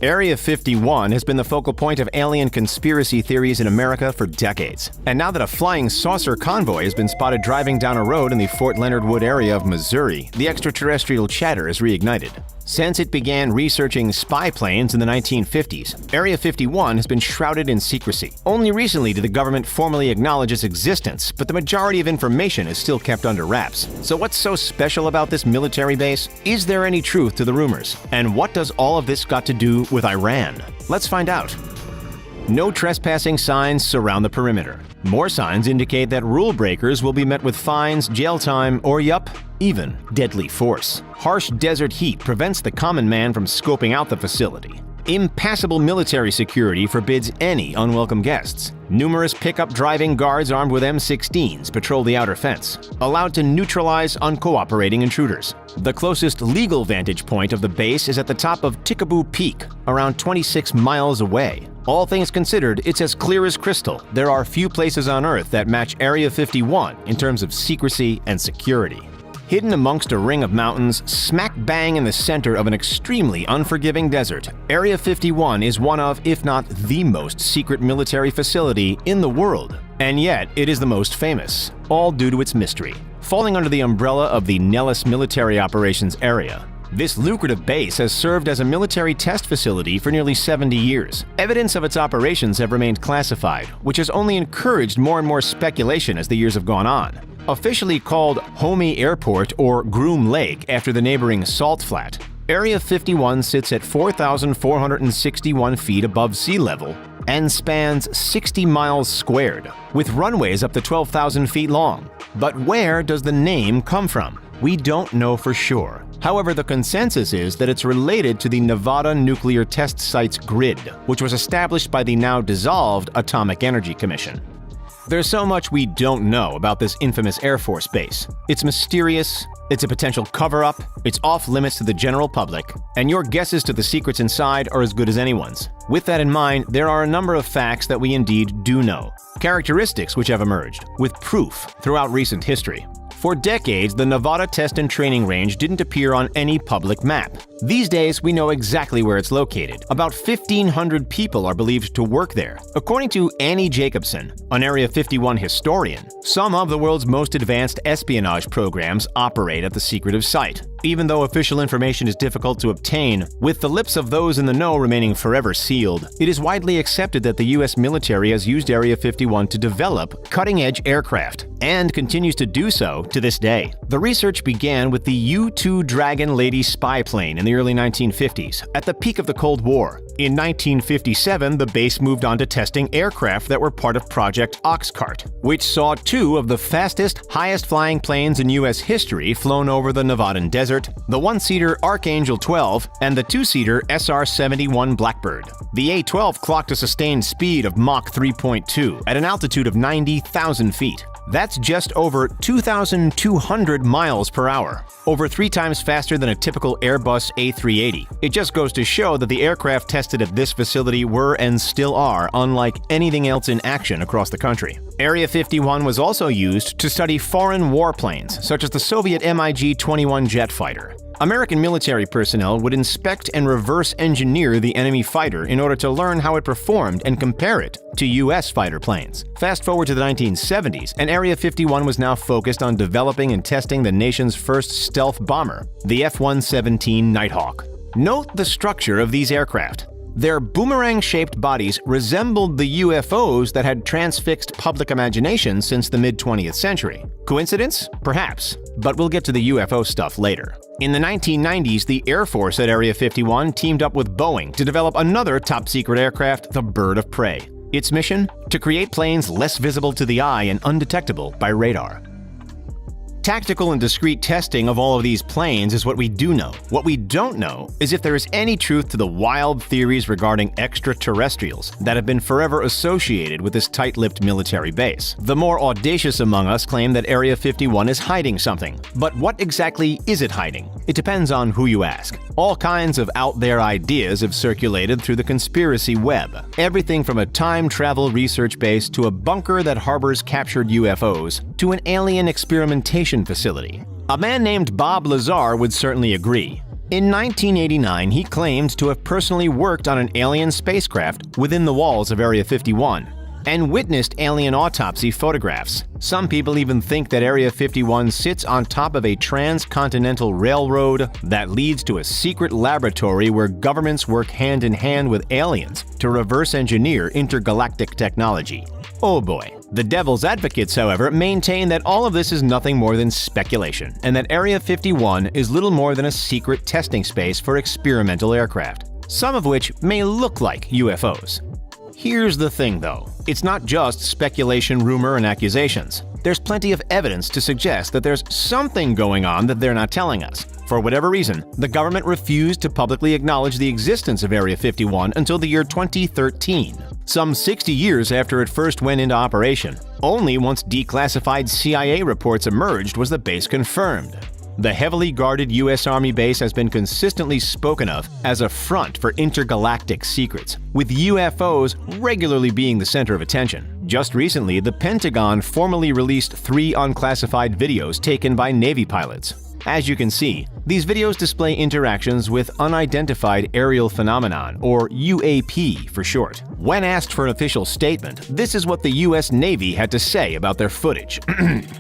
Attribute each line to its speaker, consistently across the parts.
Speaker 1: Area 51 has been the focal point of alien conspiracy theories in America for decades. And now that a flying saucer convoy has been spotted driving down a road in the Fort Leonard Wood area of Missouri, the extraterrestrial chatter is reignited. Since it began researching spy planes in the 1950s, Area 51 has been shrouded in secrecy. Only recently did the government formally acknowledge its existence, but the majority of information is still kept under wraps. So what's so special about this military base? Is there any truth to the rumors? And what does all of this got to do with Iran? Let's find out. No trespassing signs surround the perimeter. More signs indicate that rule breakers will be met with fines, jail time, or even deadly force. Harsh desert heat prevents the common man from scoping out the facility. Impassable military security forbids any unwelcome guests. Numerous pickup driving guards armed with M16s patrol the outer fence, allowed to neutralize uncooperating intruders. The closest legal vantage point of the base is at the top of Tikaboo Peak, around 26 miles away. All things considered, it's as clear as crystal. There are few places on Earth that match Area 51 in terms of secrecy and security. Hidden amongst a ring of mountains, smack bang in the center of an extremely unforgiving desert, Area 51 is one of, if not the most secret military facility in the world. And yet, it is the most famous, all due to its mystery. Falling under the umbrella of the Nellis Military Operations Area, this lucrative base has served as a military test facility for nearly 70 years. Evidence of its operations have remained classified, which has only encouraged more and more speculation as the years have gone on. Officially called Homey Airport or Groom Lake after the neighboring Salt Flat, Area 51 sits at 4,461 feet above sea level and spans 60 miles squared, with runways up to 12,000 feet long. But where does the name come from? We don't know for sure. However, the consensus is that it's related to the Nevada Nuclear Test Sites Grid, which was established by the now dissolved Atomic Energy Commission. There's so much we don't know about this infamous Air Force base. It's mysterious, it's a potential cover-up, it's off-limits to the general public, and your guesses to the secrets inside are as good as anyone's. With that in mind, there are a number of facts that we indeed do know. Characteristics which have emerged, with proof throughout recent history. For decades, the Nevada Test and Training Range didn't appear on any public map. These days, we know exactly where it's located. About 1,500 people are believed to work there. According to Annie Jacobson, an Area 51 historian, some of the world's most advanced espionage programs operate at the secretive site. Even though official information is difficult to obtain, with the lips of those in the know remaining forever sealed, it is widely accepted that the U.S. military has used Area 51 to develop cutting-edge aircraft, and continues to do so to this day. The research began with the U-2 Dragon Lady spy plane in the early 1950s, at the peak of the Cold War. In 1957, the base moved on to testing aircraft that were part of Project Oxcart, which saw two of the fastest, highest-flying planes in U.S. history flown over the Nevadan desert, the one-seater Archangel 12 and the two-seater SR-71 Blackbird. The A-12 clocked a sustained speed of Mach 3.2 at an altitude of 90,000 feet. That's just over 2,200 miles per hour, over 3 times faster than a typical Airbus A380. It just goes to show that the aircraft tested at this facility were and still are unlike anything else in action across the country. Area 51 was also used to study foreign warplanes, such as the Soviet MiG-21 jet fighter. American military personnel would inspect and reverse engineer the enemy fighter in order to learn how it performed and compare it to U.S. fighter planes. Fast forward to the 1970s, and Area 51 was now focused on developing and testing the nation's first stealth bomber, the F-117 Nighthawk. Note the structure of these aircraft. Their boomerang-shaped bodies resembled the UFOs that had transfixed public imagination since the mid-20th century. Coincidence? Perhaps, but we'll get to the UFO stuff later. In the 1990s, the Air Force at Area 51 teamed up with Boeing to develop another top-secret aircraft, the Bird of Prey. Its mission? To create planes less visible to the eye and undetectable by radar. Tactical and discrete testing of all of these planes is what we do know. What we don't know is if there is any truth to the wild theories regarding extraterrestrials that have been forever associated with this tight-lipped military base. The more audacious among us claim that Area 51 is hiding something. But what exactly is it hiding? It depends on who you ask. All kinds of out-there ideas have circulated through the conspiracy web. Everything from a time travel research base to a bunker that harbors captured UFOs to an alien experimentation facility. A man named Bob Lazar would certainly agree. In 1989, he claimed to have personally worked on an alien spacecraft within the walls of Area 51 and witnessed alien autopsy photographs. Some people even think that Area 51 sits on top of a transcontinental railroad that leads to a secret laboratory where governments work hand in hand with aliens to reverse engineer intergalactic technology. Oh boy. The devil's advocates, however, maintain that all of this is nothing more than speculation, and that Area 51 is little more than a secret testing space for experimental aircraft, some of which may look like UFOs. Here's the thing, though. It's not just speculation, rumor, and accusations. There's plenty of evidence to suggest that there's something going on that they're not telling us. For whatever reason, the government refused to publicly acknowledge the existence of Area 51 until the year 2013, some 60 years after it first went into operation. Only once declassified CIA reports emerged was the base confirmed. The heavily guarded U.S. Army base has been consistently spoken of as a front for intergalactic secrets, with UFOs regularly being the center of attention. Just recently, the Pentagon formally released 3 unclassified videos taken by Navy pilots. As you can see, these videos display interactions with unidentified aerial phenomenon, or UAP for short. When asked for an official statement, this is what the U.S. Navy had to say about their footage.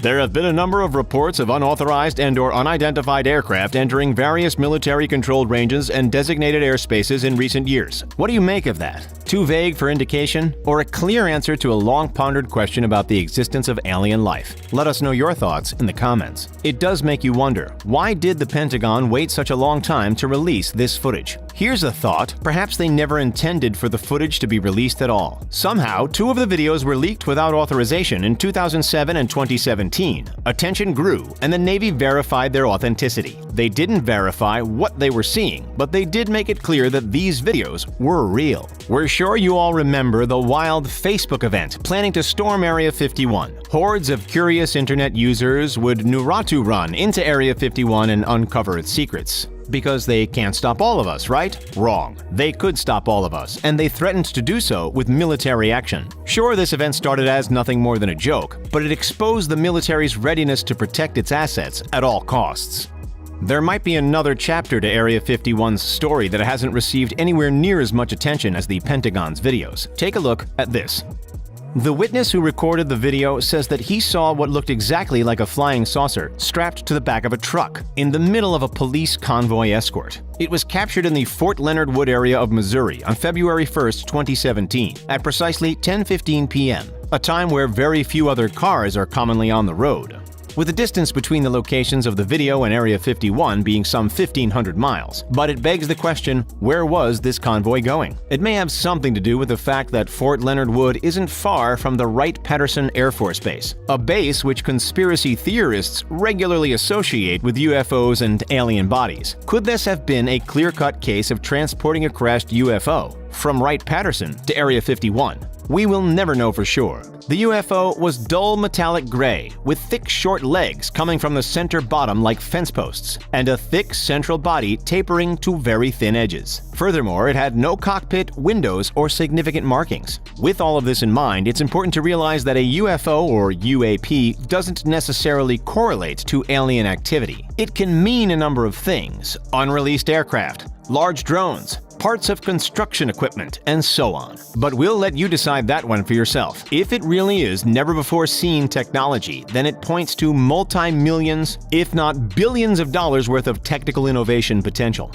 Speaker 1: There have been a number of reports of unauthorized and/or unidentified aircraft entering various military-controlled ranges and designated airspaces in recent years. What do you make of that? Too vague for indication, or a clear answer to a long-pondered question about the existence of alien life? Let us know your thoughts in the comments. It does make you wonder, why did the Pentagon wait such a long time to release this footage? Here's a thought: perhaps they never intended for the footage to be released at all. Somehow, 2 of the videos were leaked without authorization in 2007 and 2017. Attention grew, and the Navy verified their authenticity. They didn't verify what they were seeing, but they did make it clear that these videos were real. We're sure you all remember the wild Facebook event planning to storm Area 51. Hordes of curious internet users would Nuratu run into Area 51 and uncover its secrets. Because they can't stop all of us, right? Wrong. They could stop all of us, and they threatened to do so with military action. Sure, this event started as nothing more than a joke, but it exposed the military's readiness to protect its assets at all costs. There might be another chapter to Area 51's story that hasn't received anywhere near as much attention as the Pentagon's videos. Take a look at this. The witness who recorded the video says that he saw what looked exactly like a flying saucer strapped to the back of a truck in the middle of a police convoy escort. It was captured in the Fort Leonard Wood area of Missouri on February 1, 2017, at precisely 10:15 p.m., a time where very few other cars are commonly on the road, with the distance between the locations of the video and Area 51 being some 1,500 miles. But it begs the question, where was this convoy going? It may have something to do with the fact that Fort Leonard Wood isn't far from the Wright-Patterson Air Force Base, a base which conspiracy theorists regularly associate with UFOs and alien bodies. Could this have been a clear-cut case of transporting a crashed UFO from Wright-Patterson to Area 51? We will never know for sure. The UFO was dull metallic gray, with thick short legs coming from the center bottom like fence posts, and a thick central body tapering to very thin edges. Furthermore, it had no cockpit, windows, or significant markings. With all of this in mind, it's important to realize that a UFO or UAP doesn't necessarily correlate to alien activity. It can mean a number of things: unreleased aircraft, large drones, parts of construction equipment, and so on. But we'll let you decide that one for yourself. If it really is never-before-seen technology, then it points to multi-millions, if not billions of dollars worth of technical innovation potential.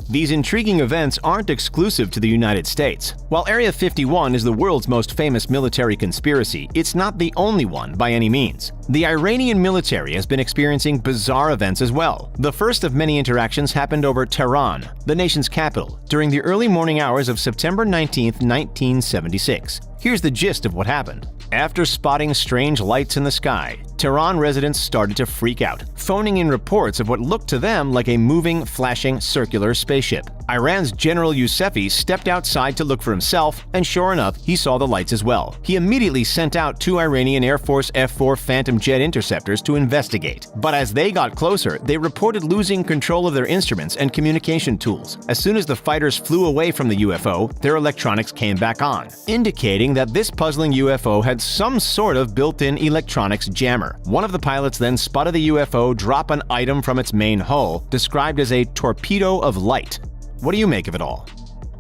Speaker 1: These intriguing events aren't exclusive to the United States. While Area 51 is the world's most famous military conspiracy, it's not the only one by any means. The Iranian military has been experiencing bizarre events as well. The first of many interactions happened over Tehran, the nation's capital, during the early morning hours of September 19, 1976. Here's the gist of what happened. After spotting strange lights in the sky, Tehran residents started to freak out, phoning in reports of what looked to them like a moving, flashing, circular spaceship. Iran's General Yousefi stepped outside to look for himself, and sure enough, he saw the lights as well. He immediately sent out 2 Iranian Air Force F-4 Phantom jet interceptors to investigate. But as they got closer, they reported losing control of their instruments and communication tools. As soon as the fighters flew away from the UFO, their electronics came back on, indicating that this puzzling UFO had some sort of built-in electronics jammer. One of the pilots then spotted the UFO drop an item from its main hull, described as a torpedo of light. What do you make of it all?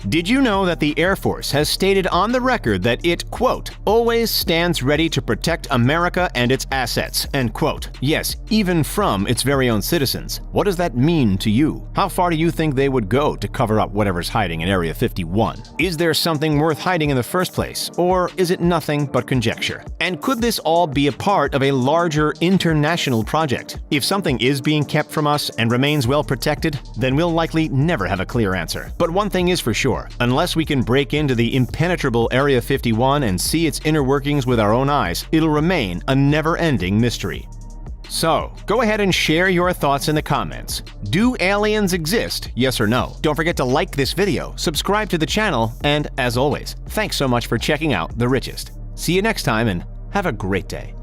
Speaker 1: Did you know that the Air Force has stated on the record that it, quote, always stands ready to protect America and its assets, end quote? Yes, even from its very own citizens. What does that mean to you? How far do you think they would go to cover up whatever's hiding in Area 51? Is there something worth hiding in the first place, or is it nothing but conjecture? And could this all be a part of a larger international project? If something is being kept from us and remains well protected, then we'll likely never have a clear answer. But one thing is for sure. Unless we can break into the impenetrable Area 51 and see its inner workings with our own eyes, it'll remain a never-ending mystery. So, go ahead and share your thoughts in the comments. Do aliens exist? Yes or no? Don't forget to like this video, subscribe to the channel, and as always, thanks so much for checking out The Richest. See you next time and have a great day.